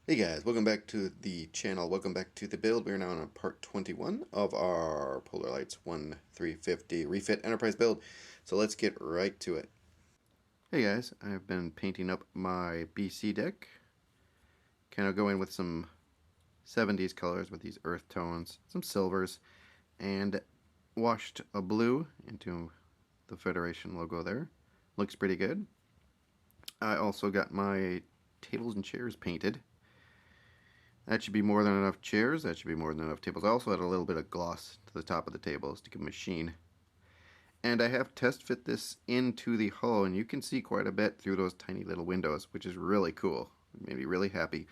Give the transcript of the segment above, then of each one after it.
Hey guys, welcome back to the channel. Welcome back to the build. We're now on part 21 of our Polar Lights 1350 refit enterprise build. So let's get right to it. Hey guys, I've been painting up my BC deck. Kind of going with some 70s colors with these earth tones, some silvers, and washed a blue into the Federation logo there. Looks pretty good. I also got my tables and chairs painted. That should be more than enough chairs. That should be more than enough tables. I also had a little bit of gloss to the top of the tables to give them a sheen. And I have test fit this into the hull, and you can see quite a bit through those tiny little windows, which is really cool. It made me really happy.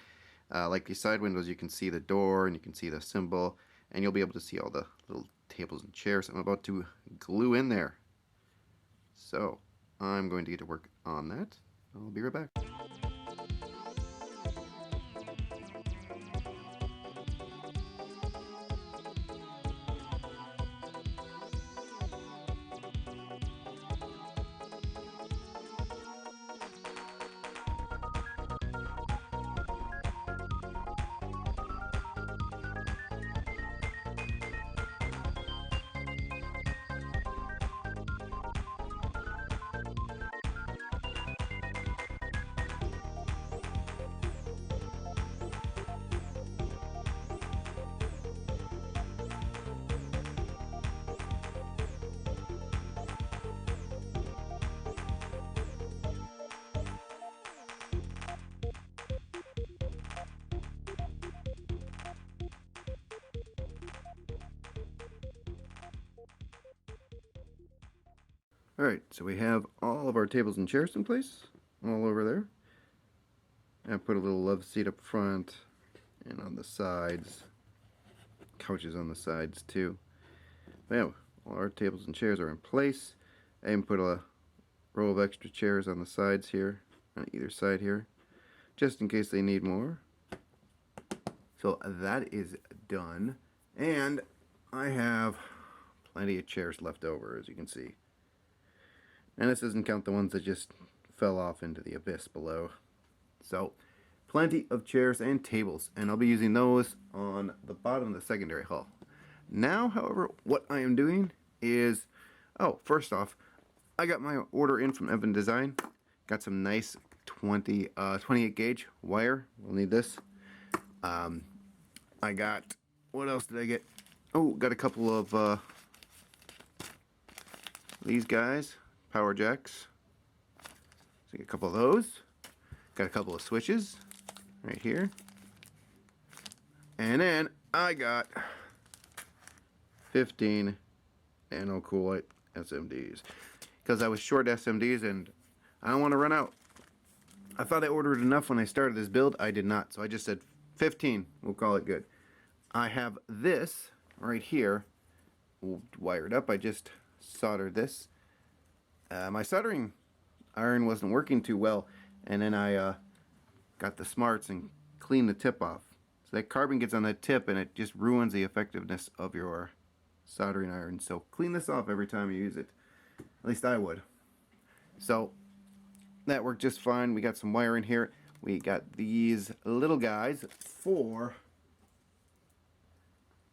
Like these side windows, you can see the door and you can see the symbol, and you'll be able to see all the little tables and chairs I'm about to glue in there. So I'm going to get to work on that. I'll be right back. Alright, so we have all of our tables and chairs in place, all over there. I put a little love seat up front and on the sides, couches on the sides too. But yeah, all our tables and chairs are in place. I even put a row of extra chairs on the sides here, on either side here, just in case they need more. So that is done, and I have plenty of chairs left over, as you can see. And this doesn't count the ones that just fell off into the abyss below. So, plenty of chairs and tables, and I'll be using those on the bottom of the secondary hull. Now, however, what I am doing is, first off, I got my order in from Evan Design. Got some nice 28 gauge wire. We'll need this. I got, what else did I get? Oh, got a couple of these guys, power jacks. So get a couple of those. Got a couple of switches right here. And then I got 15 nano Coolite SMDs. Because I was short SMDs and I don't want to run out. I thought I ordered enough when I started this build. I did not. So I just said 15. We'll call it good. I have this right here wired up. I just soldered this. My soldering iron wasn't working too well, and then I got the smarts and cleaned the tip off. So that carbon gets on that tip and it just ruins the effectiveness of your soldering iron. So clean this off every time you use it. At least I would. So that worked just fine. We got some wire in here. We got these little guys for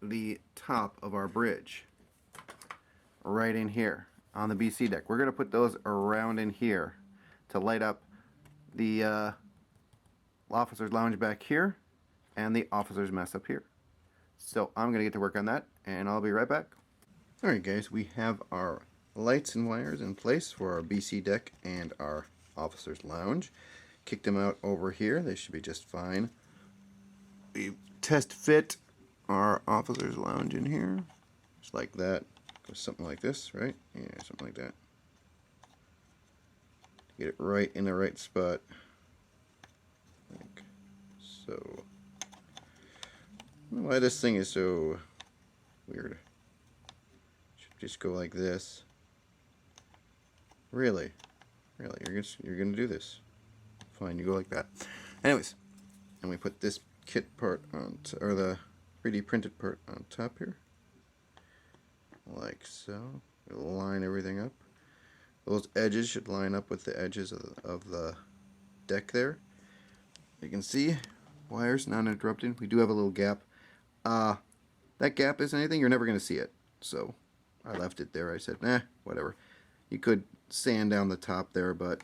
the top of our bridge. Right in here on the BC deck. We're going to put those around in here to light up the officer's lounge back here and the officer's mess up here. So I'm going to get to work on that and I'll be right back. Alright guys, we have our lights and wires in place for our BC deck and our officer's lounge. Kicked them out over here. They should be just fine. We test fit our officer's lounge in here. Just like that. Something like this, right? Yeah, something like that. Get it right in the right spot. Like so. I don't know why this thing is so weird. Should just go like this. Really? Really? You're gonna do this? Fine, you go like that. Anyways, and we put this kit part on, or the 3D printed part on top here. Like so. We'll line everything up. Those edges should line up with the edges of the deck there. You can see wires, non-interrupted. We do have a little gap. That gap isn't anything. You're never going to see it. So I left it there. I said, nah, whatever. You could sand down the top there, but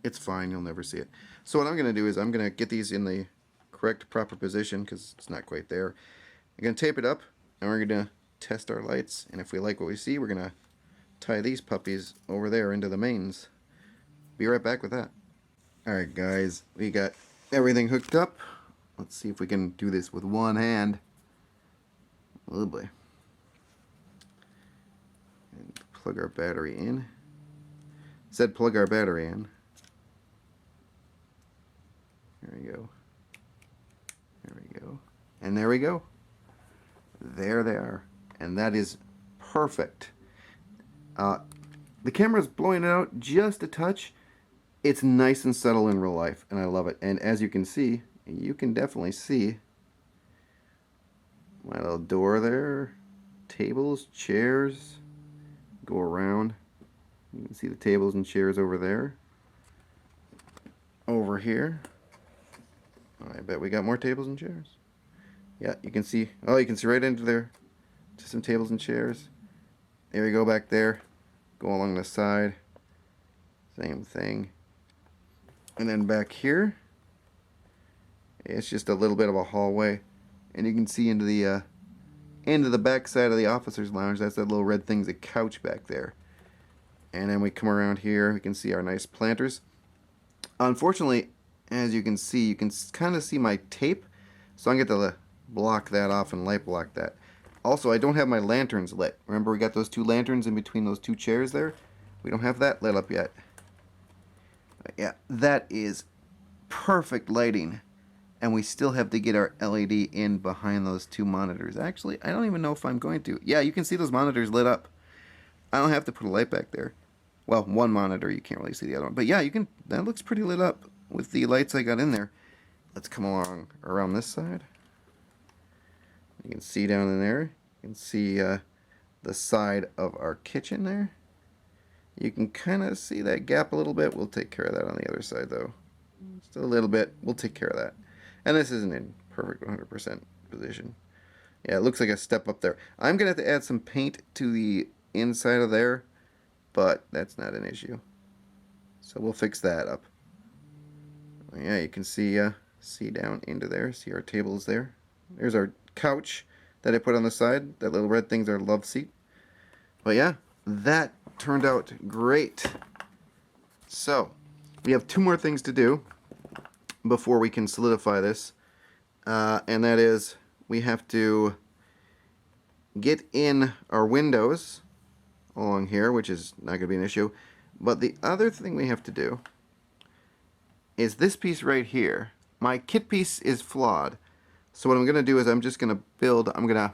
it's fine. You'll never see it. So what I'm going to do is I'm going to get these in the correct proper position because it's not quite there. I'm going to tape it up, and we're going to test our lights. And if we like what we see, we're going to tie these puppies over there into the mains. Be right back with that. Alright guys, we got everything hooked up. Let's see if we can do this with one hand. Oh boy. And plug our battery in. It said plug our battery in. There we go. There we go. And there we go. There they are. And that is perfect. The camera's blowing it out just a touch. It's nice and subtle in real life, and I love it. And as you can see, you can definitely see my little door there. Tables, chairs, go around. You can see the tables and chairs over there. Over here. I bet we got more tables and chairs. Yeah, you can see, oh, you can see right into there. Just some tables and chairs. There you go back there. Go along the side. Same thing. And then back here, it's just a little bit of a hallway, and you can see into the back side of the officer's lounge. That's that little red thing's a couch back there. And then we come around here, we can see our nice planters. Unfortunately, as you can see, you can kind of see my tape, so I'm going to get to block that off and light block that. Also, I don't have my lanterns lit. Remember, we got those two lanterns in between those two chairs there? We don't have that lit up yet. Yeah, that is perfect lighting. And we still have to get our LED in behind those two monitors. Actually, I don't even know if I'm going to. Yeah, you can see those monitors lit up. I don't have to put a light back there. Well, one monitor, you can't really see the other one. But yeah, you can. That looks pretty lit up with the lights I got in there. Let's come along around this side. You can see down in there. You can see the side of our kitchen there. You can kind of see that gap a little bit. We'll take care of that on the other side, though. Just a little bit. We'll take care of that. And this isn't in perfect 100% position. Yeah, it looks like a step up there. I'm going to have to add some paint to the inside of there, but that's not an issue. So we'll fix that up. Yeah, you can see down into there. See our tables there. There's our couch that I put on the side. That little red thing's our love seat. But yeah, that turned out great. So we have two more things to do before we can solidify this, and that is we have to get in our windows along here, which is not going to be an issue. But the other thing we have to do is this piece right here. My kit piece is flawed, so what I'm going to do is I'm just going to I'm going to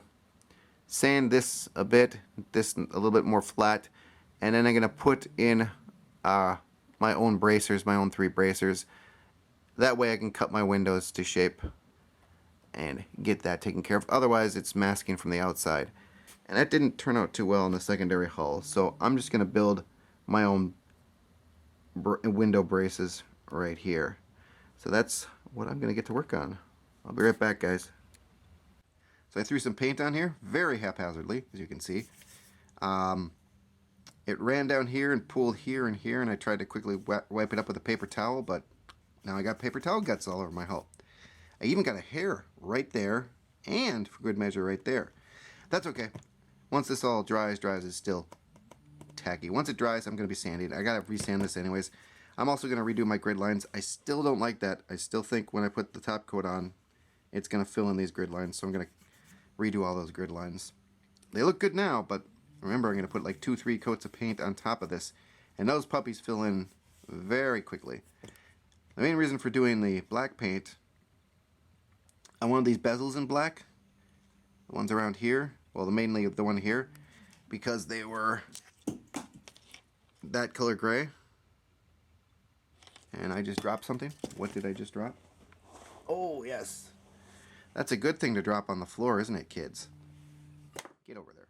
sand this a bit, this a little bit more flat, and then I'm going to put in my own bracers, my own 3 bracers. That way I can cut my windows to shape and get that taken care of. Otherwise it's masking from the outside. And that didn't turn out too well in the secondary hull. So I'm just going to build my own window braces right here. So that's what I'm going to get to work on. I'll be right back, guys. So I threw some paint on here, very haphazardly, as you can see. It ran down here and pooled here and here, and I tried to quickly wipe it up with a paper towel, but now I got paper towel guts all over my hull. I even got a hair right there, and for good measure right there. That's okay. Once this all dries is still tacky. Once it dries, I'm going to be sanding. I got to resand this anyways. I'm also going to redo my grid lines. I still don't like that. I still think when I put the top coat on, it's going to fill in these grid lines, so I'm going to redo all those grid lines. They look good now, but remember, I'm going to put like 2-3 coats of paint on top of this, and those puppies fill in very quickly. The main reason for doing the black paint, I wanted these bezels in black, the ones around here, well, mainly the one here, because they were that color gray. And I just dropped something. What did I just drop? Oh, yes. That's a good thing to drop on the floor, isn't it, kids? Get over there.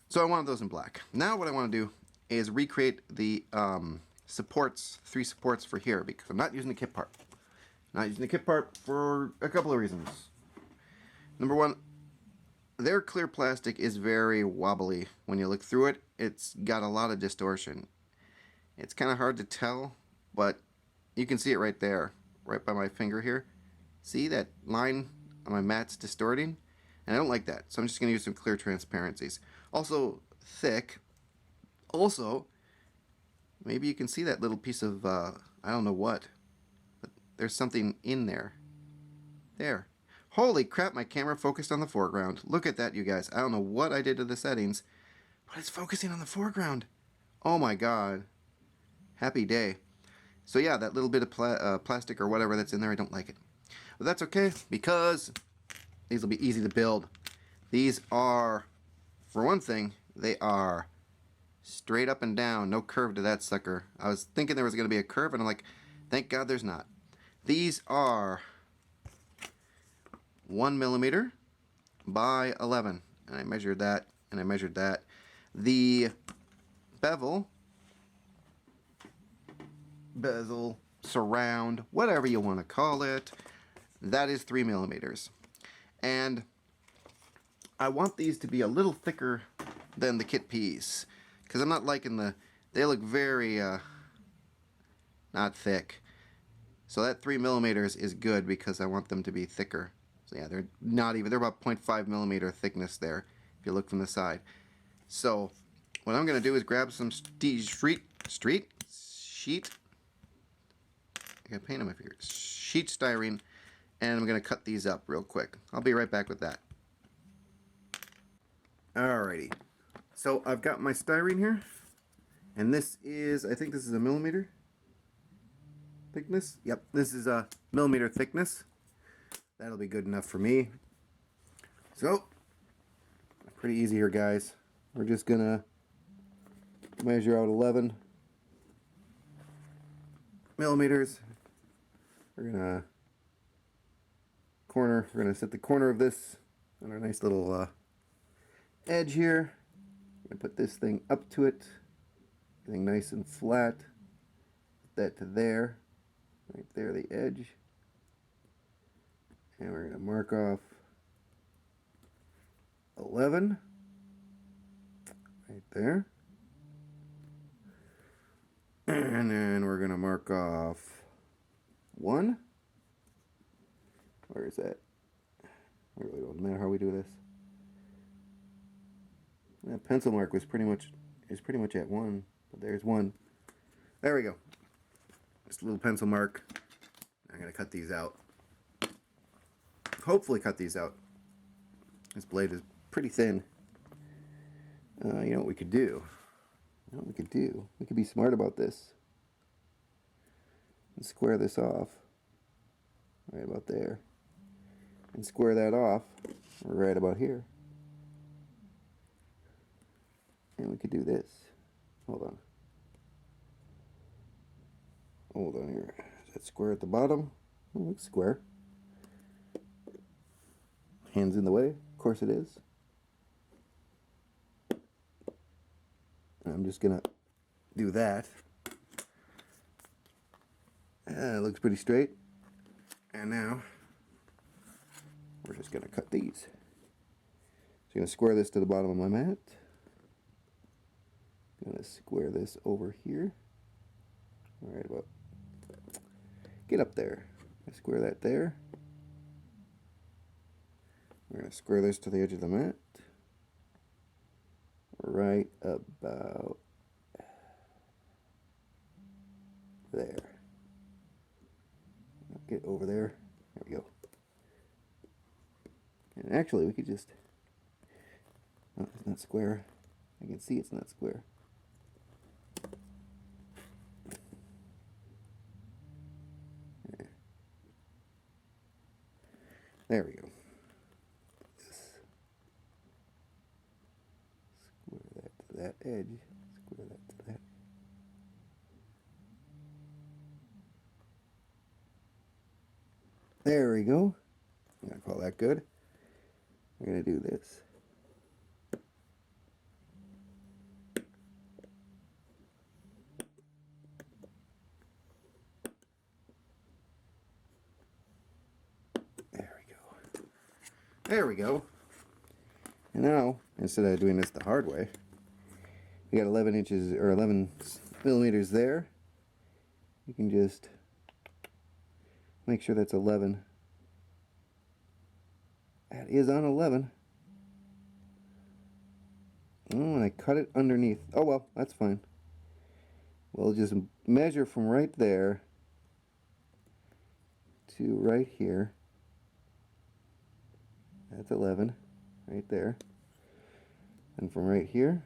So I wanted those in black. Now what I want to do is recreate the supports, 3 supports for here because I'm not using the kit part. Not using the kit part for a couple of reasons. Number one, their clear plastic is very wobbly. When you look through it, it's got a lot of distortion. It's kind of hard to tell, but you can see it right there, right by my finger here. See that line on my mat's distorting? And I don't like that, so I'm just going to use some clear transparencies. Also, thick. Also, maybe you can see that little piece of, I don't know what, but there's something in there. There. Holy crap, my camera focused on the foreground. Look at that, you guys. I don't know what I did to the settings, but it's focusing on the foreground. Oh my god. Happy day. So yeah, that little bit of plastic or whatever that's in there, I don't like it. But that's okay, because these will be easy to build. These are, for one thing, they are straight up and down, no curve to that sucker. I was thinking there was going to be a curve, and I'm like, thank God there's not. These are 1 millimeter by 11, and I measured that, and I measured that. The bezel, surround, whatever you want to call it, that is 3 millimeters. And I want these to be a little thicker than the kit piece, because I'm not liking they look very, not thick. So that 3 millimeters is good because I want them to be thicker. So yeah, they're not even, they're about 0.5 millimeter thickness there, if you look from the side. So what I'm going to do is grab some sheet, I got paint on my fingers, sheet styrene, and I'm going to cut these up real quick. I'll be right back with that. Alrighty, so I've got my styrene here, and this is, I think this is a millimeter thickness. Yep, this is a millimeter thickness. That'll be good enough for me. So, pretty easy here, guys. We're just gonna measure out 11 millimeters. We're gonna set the corner of this on our nice little edge here. I'm gonna put this thing up to it, getting nice and flat. Put that to there, right there, the edge. And we're gonna mark off 11 right there. And then we're gonna mark off 1. Where is that? It really don't matter how we do this. That pencil mark was pretty much at 1, but there's 1. There we go. Just a little pencil mark. I'm gonna cut these out. Hopefully cut these out. This blade is pretty thin. You know what we could do? We could be smart about this and square this off right about there, and square that off right about here. And we could do this. Hold on here. Is that square at the bottom? It looks square. Hands in the way? Of course it is. I'm just gonna do that. It looks pretty straight. And now we're just gonna cut these. So I'm gonna square this to the bottom of my mat. I'm gonna square this over here. Alright, about get up there. I square that there. We're gonna square this to the edge of the mat. Right about there. Get over there. There we go. And actually, we could just. Oh, it's not square. I can see it's not square. There we go. Square that to that edge. Square that to that. There we go. I'm going to call that good. We're going to do this. There we go. And now, instead of doing this the hard way, we got 11 inches or 11 millimeters there. You can just make sure that's 11. That is on 11. Oh, and I cut it underneath. Oh well, that's fine. We'll just measure from right there to right here. That's 11, right there. And from right here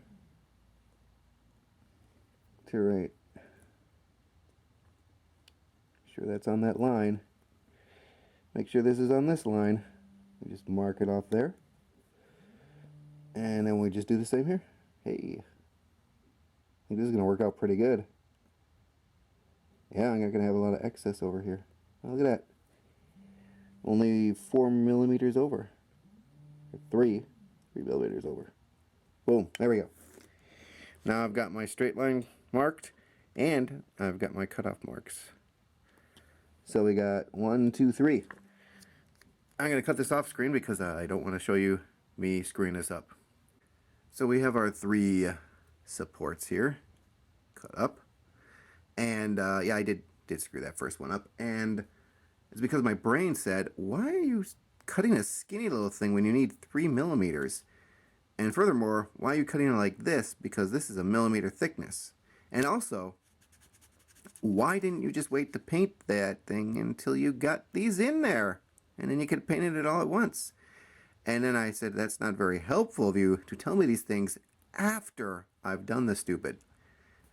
to right. Sure that's on that line. Make sure this is on this line. We just mark it off there. And then we just do the same here. Hey. I think this is going to work out pretty good. Yeah, I'm not going to have a lot of excess over here. Oh, look at that. Only 4 millimeters over. Or 3 millimeters over. Boom, there we go. Now I've got my straight line marked, and I've got my cutoff marks. So we got 1, 2, 3. I'm going to cut this off screen because I don't want to show you me screwing this up. So we have our 3 supports here cut up. And yeah, I did screw that first one up. And it's because my brain said, why are you cutting a skinny little thing when you need 3 millimeters? And furthermore, why are you cutting it like this? Because this is a millimeter thickness. And also, why didn't you just wait to paint that thing until you got these in there? And then you could have painted it all at once. And then I said, that's not very helpful of you to tell me these things after I've done the stupid.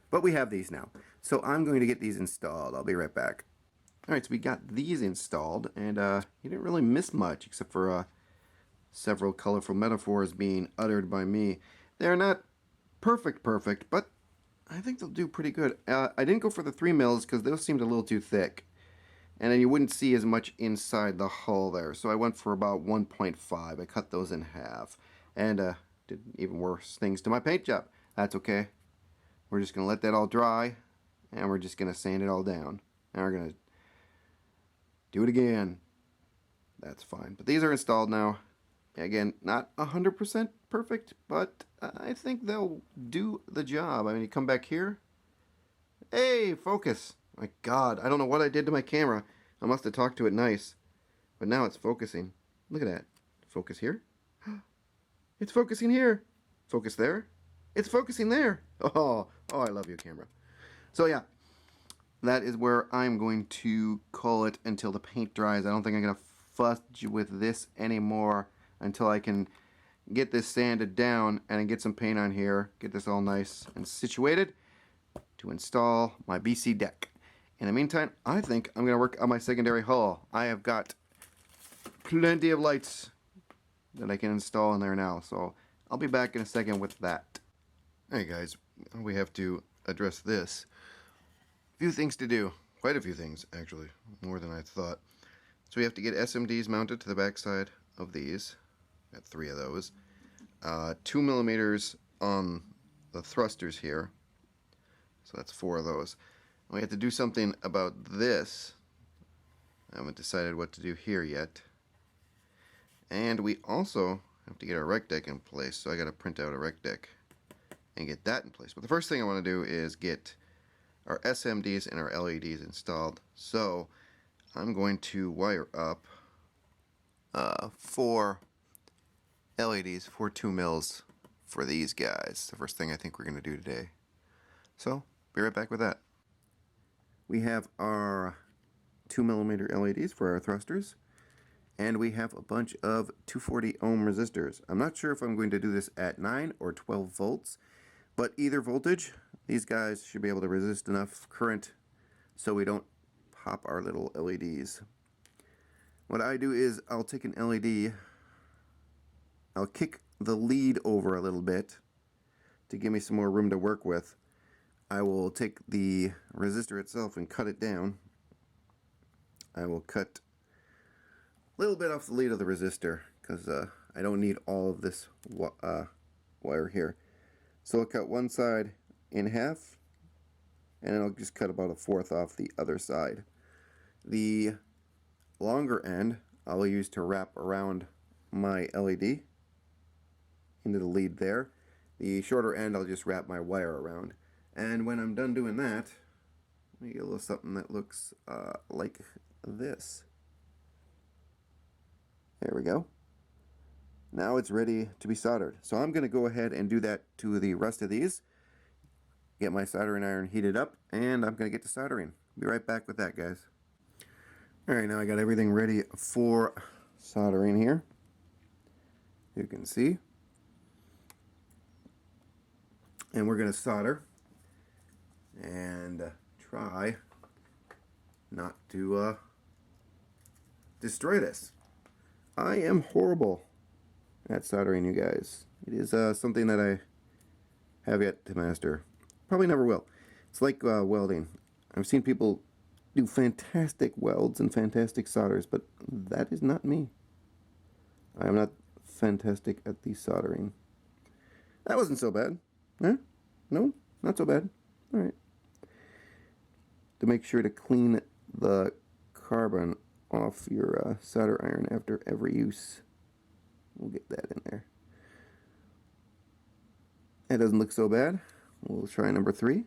But we have these now. So I'm going to get these installed. I'll be right back. Alright, so we got these installed, and you didn't really miss much except for several colorful metaphors being uttered by me. They're not perfect, but I think they'll do pretty good. I didn't go for the 3 mils because those seemed a little too thick. And then you wouldn't see as much inside the hull there. So I went for about 1.5. I cut those in half. And did even worse things to my paint job. That's okay. We're just going to let that all dry. And we're just going to sand it all down. And we're going to do it again. That's fine. But these are installed now. Again, not 100% perfect, but I think they'll do the job. I mean, you come back here. Hey, focus. My God, I don't know what I did to my camera. I must have talked to it nice. But now it's focusing. Look at that. Focus here. It's focusing here. Focus there. It's focusing there. Oh, I love you, camera. So yeah, that is where I'm going to call it until the paint dries. I don't think I'm going to fudge with this anymore until I can get this sanded down and get some paint on here. Get this all nice and situated to install my BC deck. In the meantime, I think I'm going to work on my secondary hull. I have got plenty of lights that I can install in there now, so I'll be back in a second with that. Alright guys, we have to address this. A few things to do. Quite a few things, actually. More than I thought. So we have to get SMDs mounted to the backside of these. Got 3 of those. 2 millimeters on the thrusters here. So that's 4 of those. We have to do something about this. I haven't decided what to do here yet. And we also have to get our rec deck in place. So I got to print out a rec deck and get that in place. But the first thing I want to do is get our SMDs and our LEDs installed. So I'm going to wire up 4 LEDs, 4 2 mils for these guys. The first thing I think we're going to do today. So be right back with that. We have our 2 millimeter LEDs for our thrusters, and we have a bunch of 240 ohm resistors. I'm not sure if I'm going to do this at 9 or 12 volts, but either voltage, these guys should be able to resist enough current so we don't pop our little LEDs. What I do is I'll take an LED, I'll kick the lead over a little bit to give me some more room to work with. I will take the resistor itself and cut it down. I will cut a little bit off the lead of the resistor because I don't need all of this wire here. So I'll cut one side in half, and then I'll just cut about 1/4 off the other side. The longer end I'll use to wrap around my LED into the lead there. The shorter end I'll just wrap my wire around. And when I'm done doing that, let me get a little something that looks like this. There we go. Now it's ready to be soldered. So I'm going to go ahead and do that to the rest of these. Get my soldering iron heated up, and I'm going to get to soldering. Be right back with that, guys. Alright, now I got everything ready for soldering here. You can see. And we're going to solder and try not to destroy this. I am horrible at soldering, you guys. It is something that I have yet to master. Probably never will. It's like welding. I've seen people do fantastic welds and fantastic solders, but that is not me. I am not fantastic at the soldering. That wasn't so bad. Huh? No? Not so bad. Alright. To make sure to clean the carbon off your solder iron after every use. We'll get that in there. That doesn't look so bad. We'll try number 3.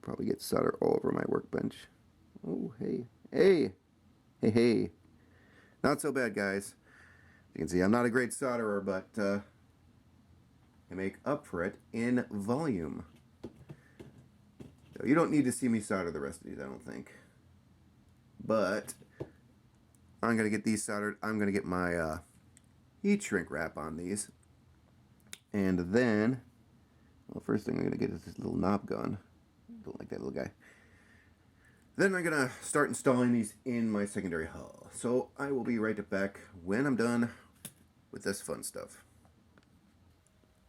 Probably get solder all over my workbench. Oh, hey. Hey! Hey, hey. Not so bad, guys. You can see I'm not a great solderer, but I make up for it in volume. So you don't need to see me solder the rest of these, I don't think. But I'm going to get these soldered. I'm going to get my heat shrink wrap on these. And then, well, first thing I'm going to get is this little knob gun. Don't like that little guy. Then I'm going to start installing these in my secondary hull. So I will be right back when I'm done with this fun stuff.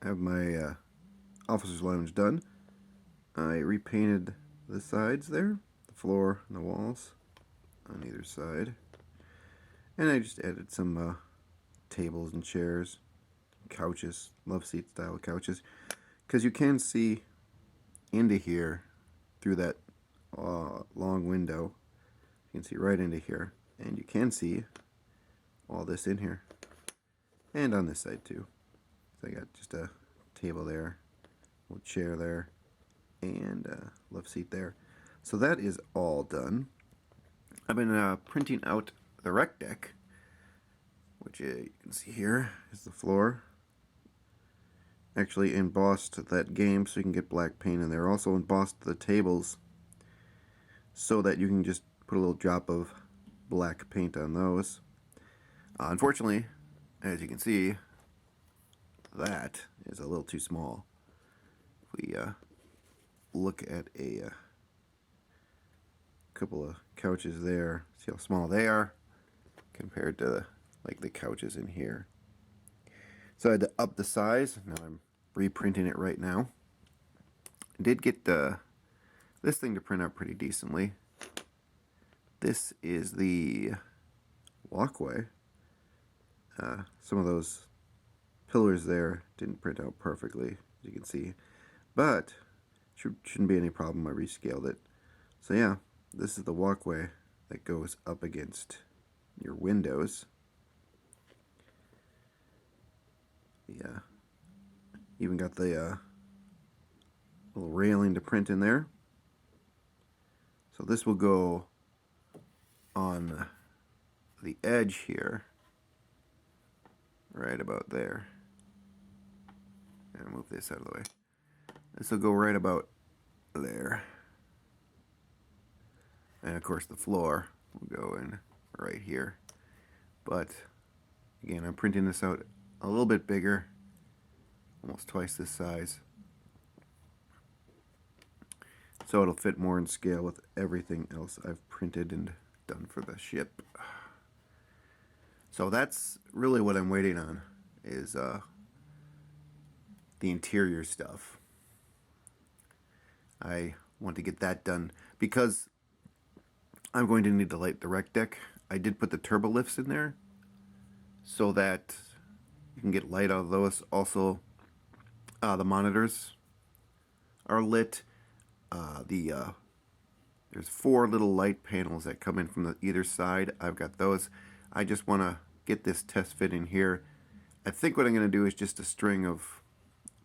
I have my officer's lounge done. I repainted the sides there, the floor and the walls on either side. And I just added some tables and chairs, couches, love seat style couches. Because you can see into here through that long window. You can see right into here. And you can see all this in here. And on this side too. So I got just a table there, a little chair there, and a love seat there. So that is all done. I've been printing out the rec deck, which you can see here is the floor. Actually embossed that game so you can get black paint in there. Also embossed the tables so that you can just put a little drop of black paint on those. Unfortunately, as you can see, that is a little too small. If we look at a couple of couches there, see how small they are compared to like the couches in here. So I had to up the size. Now I'm reprinting it right now. I did get this thing to print out pretty decently. This is the walkway. Some of those pillars there didn't print out perfectly, as you can see, but shouldn't be any problem. I rescaled it. So yeah, this is the walkway that goes up against your windows. Yeah, even got the little railing to print in there. So this will go on the edge here, right about there. And move this out of the way. This will go right about there. And of course the floor will go in right here. But again, I'm printing this out a little bit bigger, almost twice this size. So it'll fit more in scale with everything else I've printed and done for the ship. So that's really what I'm waiting on, is the interior stuff. I want to get that done because I'm going to need to light the rec deck. I did put the turbo lifts in there so that you can get light out of those. Also, the monitors are lit. There's 4 little light panels that come in from either side. I've got those. I just want to get this test fit in here. I think what I'm going to do is just a string of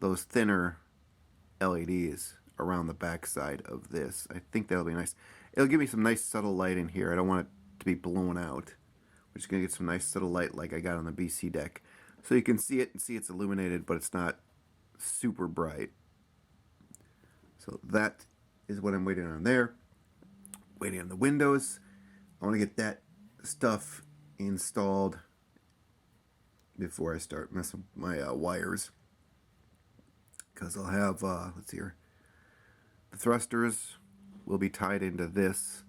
those thinner LEDs around the back side of this. I think that'll be nice. It'll give me some nice subtle light in here. I don't want it to be blown out. We're just going to get some nice subtle light like I got on the BC deck. So you can see it and see it's illuminated, but it's not super bright. So that is what I'm waiting on there. Waiting on the windows. I want to get that stuff installed before I start messing with my wires. Because I'll have, let's see here, the thrusters will be tied into this.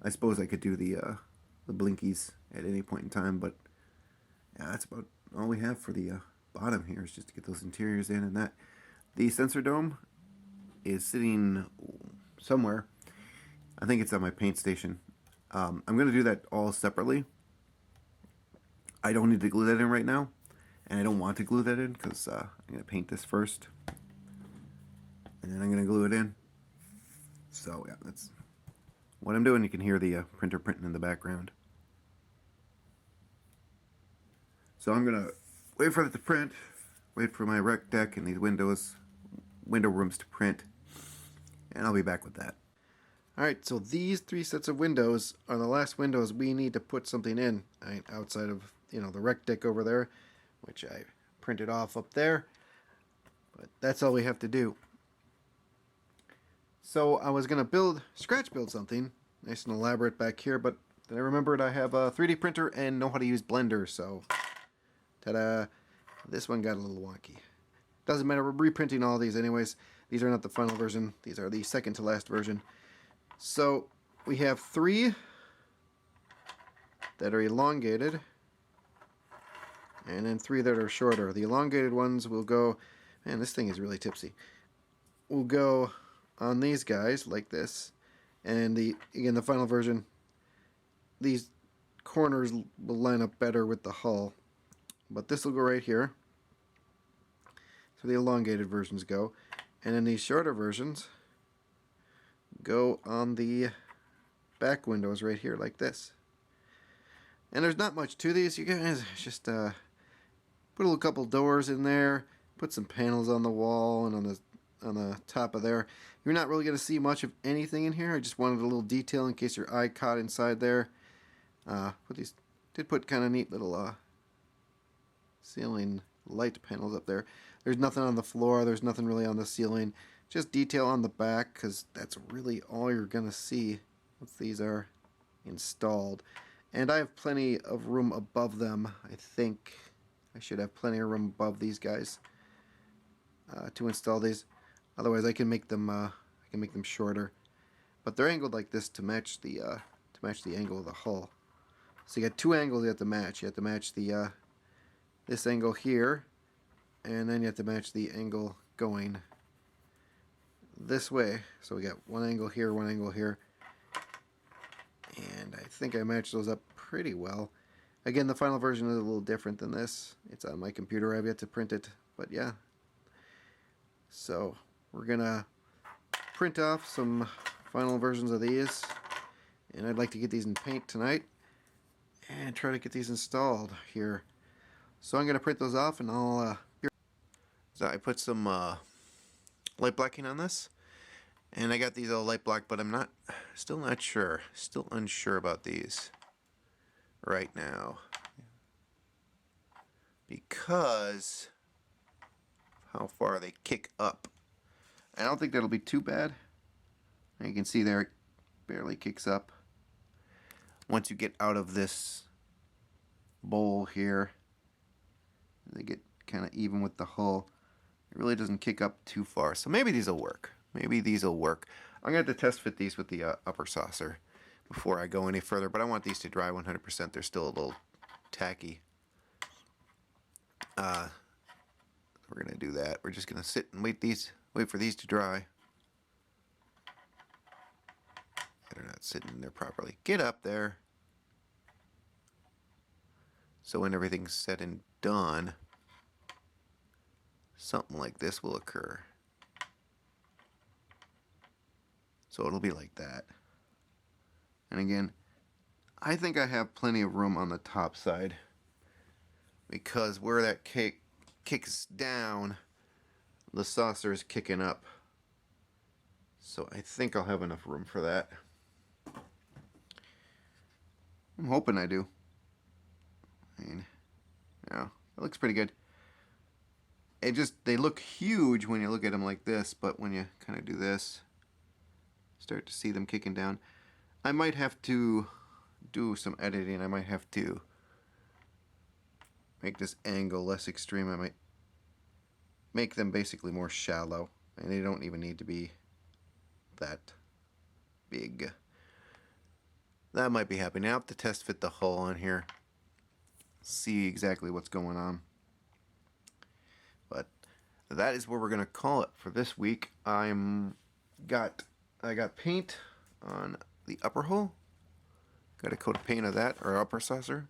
I suppose I could do the blinkies at any point in time, but yeah, that's about all we have for the bottom here, is just to get those interiors in and that. The sensor dome is sitting somewhere. I think it's on my paint station. I'm going to do that all separately. I don't need to glue that in right now, and I don't want to glue that in because I'm going to paint this first, and then I'm going to glue it in. So yeah, that's what I'm doing. You can hear the printer printing in the background. So I'm going to wait for it to print, wait for my rec deck and these window rooms to print, and I'll be back with that. Alright, so these 3 sets of windows are the last windows we need to put something in, outside of, the rec deck over there, which I printed off up there. But that's all we have to do. So I was going to scratch build something, nice and elaborate back here, but then I remembered I have a 3D printer and know how to use Blender, so ta-da, this one got a little wonky. Doesn't matter, we're reprinting all these anyways. These are not the final version, these are the second to last version. So we have 3 that are elongated, and then 3 that are shorter. The elongated ones will go, man, this thing is really tipsy, will go on these guys like this, and again the final version, these corners will line up better with the hull, but this will go right here. So the elongated versions go, and then these shorter versions go on the back windows right here like this. And there's not much to these, you guys. Just put a couple doors in there, put some panels on the wall and on the top of there. You're not really going to see much of anything in here. I just wanted a little detail in case your eye caught inside there. Did put kind of neat little ceiling light panels up there. There's nothing on the floor, there's nothing really on the ceiling. Just detail on the back, because that's really all you're going to see once these are installed. And I have plenty of room above them. I think I should have plenty of room above these guys to install these. Otherwise, I can make them shorter. But they're angled like this to match the angle of the hull. So you got 2 angles you have to match. You have to match the this angle here, and then you have to match the angle going this way. So we got 1 angle here, 1 angle here, and I think I matched those up pretty well. Again, the final version is a little different than this. It's on my computer. I've yet to print it, but yeah. So we're gonna print off some final versions of these, and I'd like to get these in paint tonight and try to get these installed here. So I'm gonna print those off, and I'll so I put some light blacking on this, and I got these all light black, but I'm still unsure about these right now, because how far they kick up. I don't think that'll be too bad. You can see there it barely kicks up. Once you get out of this bowl here, they get kind of even with the hull. It really doesn't kick up too far. So maybe these will work. Maybe these will work. I'm going to have to test fit these with the upper saucer before I go any further, but I want these to dry 100%. They're still a little tacky. We're going to do that. We're just going to sit and wait for these to dry. They're not sitting there properly. Get up there. So when everything's said and done, something like this will occur. So it'll be like that. And again, I think I have plenty of room on the top side, because where that cake kicks down, the saucer is kicking up. So I think I'll have enough room for that. I'm hoping I do. I mean, yeah, it looks pretty good. They look huge when you look at them like this, but when you kind of do this, start to see them kicking down. I might have to do some editing. I might have to make this angle less extreme. I might make them basically more shallow, and they don't even need to be that big. That might be happening. I have to test fit the hull on here, see exactly what's going on. But that is where we're gonna call it for this week. I got paint on the upper hull. Got a coat of paint of that, or upper saucer.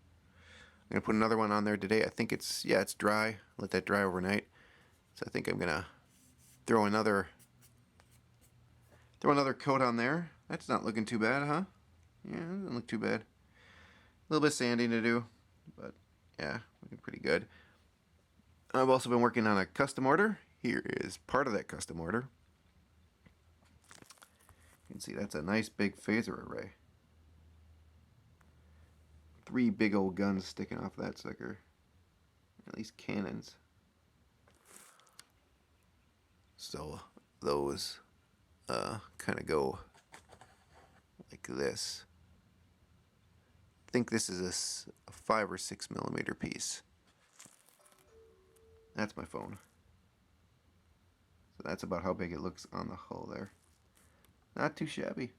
I'm gonna put another one on there today. I think it's dry. Let that dry overnight. So I think I'm gonna throw another coat on there. That's not looking too bad, huh? Yeah, it doesn't look too bad. A little bit of sanding to do, but yeah, looking pretty good. I've also been working on a custom order. Here is part of that custom order. You can see that's a nice big phaser array. 3 big old guns sticking off that sucker. At least cannons. So those kind of go like this. I think this is a 5 or 6 millimeter piece. That's my phone. So that's about how big it looks on the hull there. Not too shabby.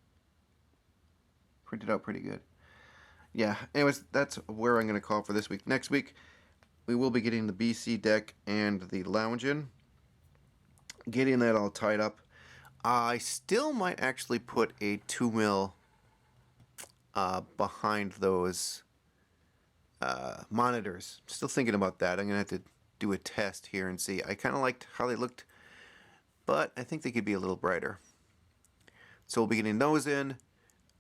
Printed out pretty good. Yeah, anyways, that's where I'm going to call for this week. Next week, we will be getting the BC deck and the lounge in. Getting that all tied up. I still might actually put a 2mm behind those monitors. Still thinking about that. I'm going to have to do a test here and see. I kind of liked how they looked, but I think they could be a little brighter. So we'll be getting those in.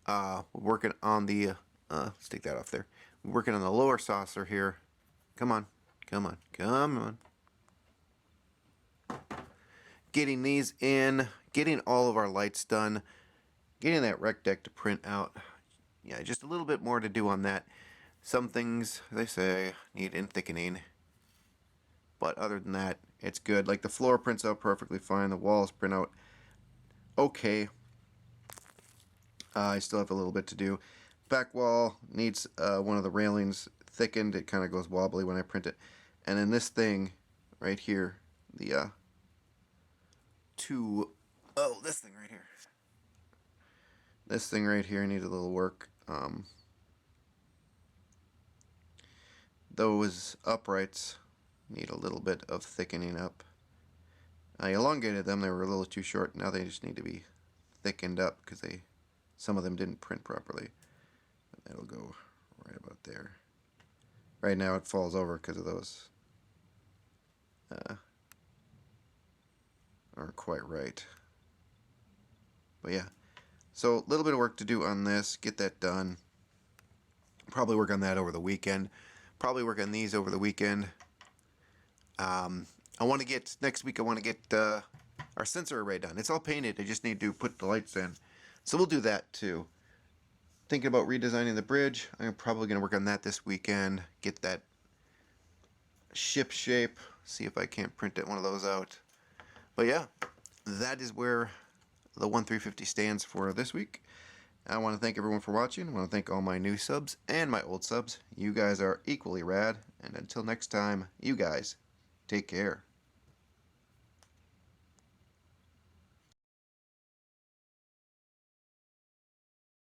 We're working on the, let's take that off there. We're working on the lower saucer here. Come on, come on, come on. Getting these in, getting all of our lights done, getting that rec deck to print out. Yeah, just a little bit more to do on that. Some things, they say, need in thickening. But other than that, it's good. Like the floor prints out perfectly fine. The walls print out okay. I still have a little bit to do. Back wall needs one of the railings thickened. It kind of goes wobbly when I print it. And then this thing right here, the this thing right here. This thing right here needs a little work. Those uprights need a little bit of thickening up. I elongated them. They were a little too short. Now they just need to be thickened up because some of them didn't print properly. That'll go right about there. Right now it falls over because of those aren't quite right. But yeah, so a little bit of work to do on this. Get that done. Probably work on that over the weekend. Probably work on these over the weekend. I want to get next week. I want to get our sensor array done. It's all painted. I just need to put the lights in. So we'll do that too. Thinking about redesigning the bridge. I'm probably going to work on that this weekend. Get that ship shape. See if I can't print one of those out. But yeah, that is where the 1350 stands for this week. I want to thank everyone for watching. I want to thank all my new subs and my old subs. You guys are equally rad. And until next time, you guys take care.